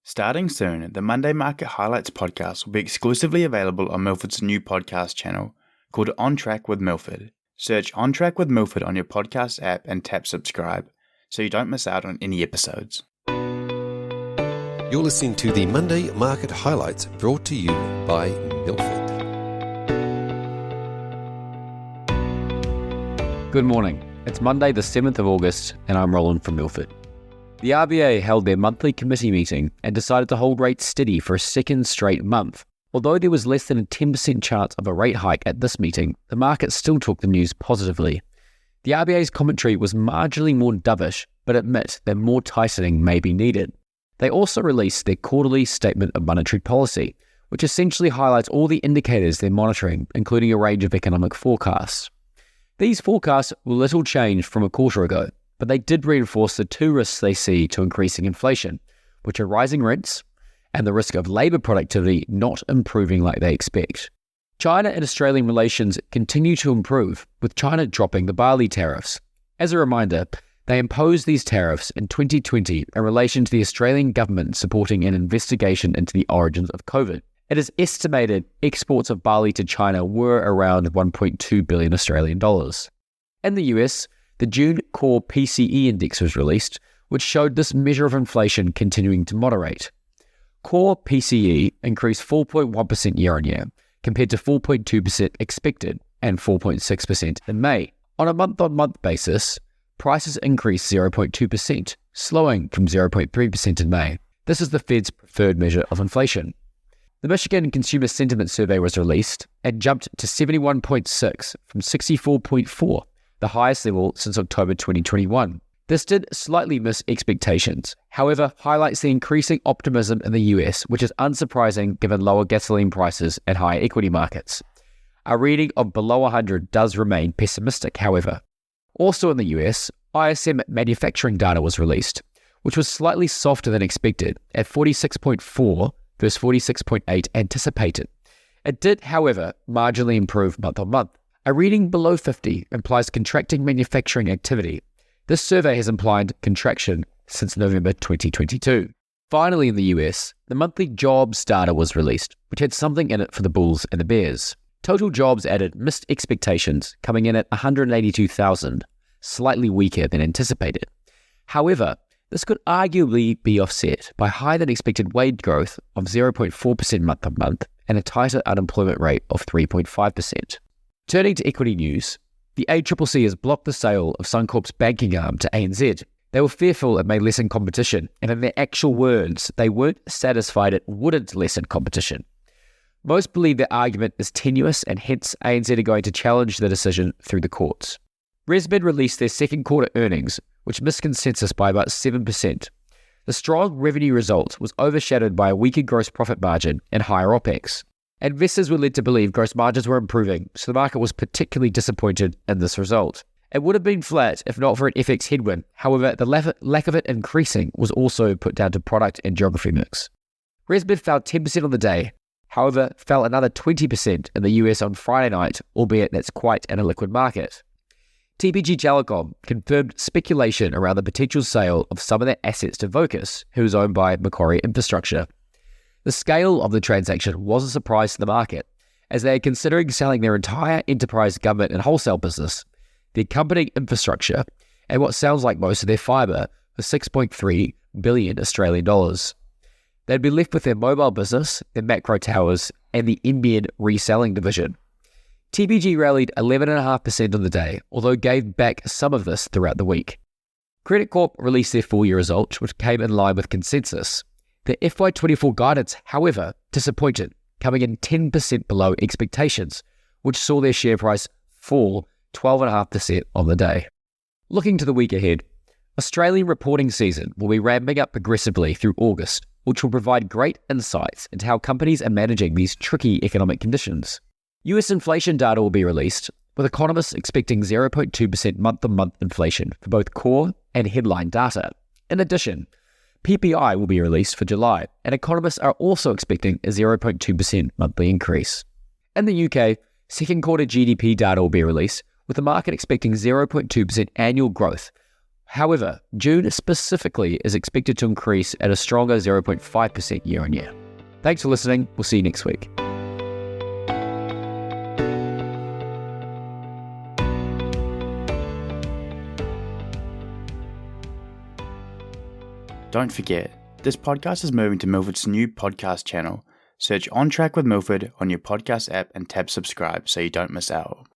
Starting soon, the Monday Market Highlights podcast will be exclusively available on Milford's new podcast channel called On Track with Milford. Search On Track with Milford on your podcast app and tap subscribe so you don't miss out on any episodes. You're listening to the Monday Market Highlights brought to you by Milford. Good morning. It's Monday the 7th of August and I'm Roland from Milford. The RBA held their monthly committee meeting and decided to hold rates steady for a second straight month. Although there was less than a 10% chance of a rate hike at this meeting, the market still took the news positively. The RBA's commentary was marginally more dovish, but admit that more tightening may be needed. They also released their quarterly statement of monetary policy, which essentially highlights all the indicators they're monitoring, including a range of economic forecasts. These forecasts were little changed from a quarter ago, but they did reinforce the two risks they see to increasing inflation, which are rising rents and the risk of labour productivity not improving like they expect. China and Australian relations continue to improve, with China dropping the Barley tariffs. As a reminder, they imposed these tariffs in 2020 in relation to the Australian government supporting an investigation into the origins of COVID. It is estimated exports of barley to China were around 1.2 billion Australian dollars. In the US, the June Core PCE Index was released, which showed this measure of inflation continuing to moderate. Core PCE increased 4.1% year-on-year, compared to 4.2% expected and 4.6% in May. On a month-on-month basis, prices increased 0.2%, slowing from 0.3% in May. This is the Fed's preferred measure of inflation. The Michigan Consumer Sentiment Survey was released and jumped to 71.6 from 64.4, the highest level since October 2021. This did slightly miss expectations, however, highlights the increasing optimism in the US, which is unsurprising given lower gasoline prices and higher equity markets. A reading of below 100 does remain pessimistic, however. Also in the US, ISM manufacturing data was released, which was slightly softer than expected at 46.4 versus 46.8 anticipated. It did, however, marginally improve month on month. A reading below 50 implies contracting manufacturing activity. This survey has implied contraction since November 2022. Finally, in the US, the monthly jobs data was released, which had something in it for the Bulls and the Bears. Total jobs added missed expectations, coming in at 182,000, slightly weaker than anticipated. However, this could arguably be offset by higher than expected wage growth of 0.4% month on month and a tighter unemployment rate of 3.5%. Turning to equity news, the ACCC has blocked the sale of Suncorp's banking arm to ANZ. They were fearful it may lessen competition, and in their actual words, they weren't satisfied it wouldn't lessen competition. Most believe their argument is tenuous, and hence ANZ are going to challenge the decision through the courts. ResMed released their second quarter earnings, which missed consensus by about 7%. The strong revenue result was overshadowed by a weaker gross profit margin and higher OPEX. Investors were led to believe gross margins were improving, so the market was particularly disappointed in this result. It would have been flat if not for an FX headwind. However, the lack of it increasing was also put down to product and geography mix. ResMed fell 10% on the day, however, fell another 20% in the US on Friday night, albeit that's quite an illiquid market. TPG Telecom confirmed speculation around the potential sale of some of their assets to Vocus, who is owned by Macquarie Infrastructure. The scale of the transaction was a surprise to the market, as they are considering selling their entire enterprise government and wholesale business, the accompanying infrastructure, and what sounds like most of their fibre for 6.3 billion Australian dollars. They'd be left with their mobile business, their macro towers, and the NBN reselling division. TPG rallied 11.5% on the day, although gave back some of this throughout the week. Credit Corp released their full-year results, which came in line with consensus. The FY24 guidance, however, disappointed, coming in 10% below expectations, which saw their share price fall 12.5% on the day. Looking to the week ahead, Australian reporting season will be ramping up aggressively through August, which will provide great insights into how companies are managing these tricky economic conditions. US inflation data will be released, with economists expecting 0.2% month-on-month inflation for both core and headline data. In addition, PPI will be released for July, and economists are also expecting a 0.2% monthly increase. In the UK, second quarter GDP data will be released, with the market expecting 0.2% annual growth, However, June specifically is expected to increase at a stronger 0.5% year on year. Thanks for listening. We'll see you next week. Don't forget, this podcast is moving to Milford's new podcast channel. Search On Track with Milford on your podcast app and tap subscribe so you don't miss out.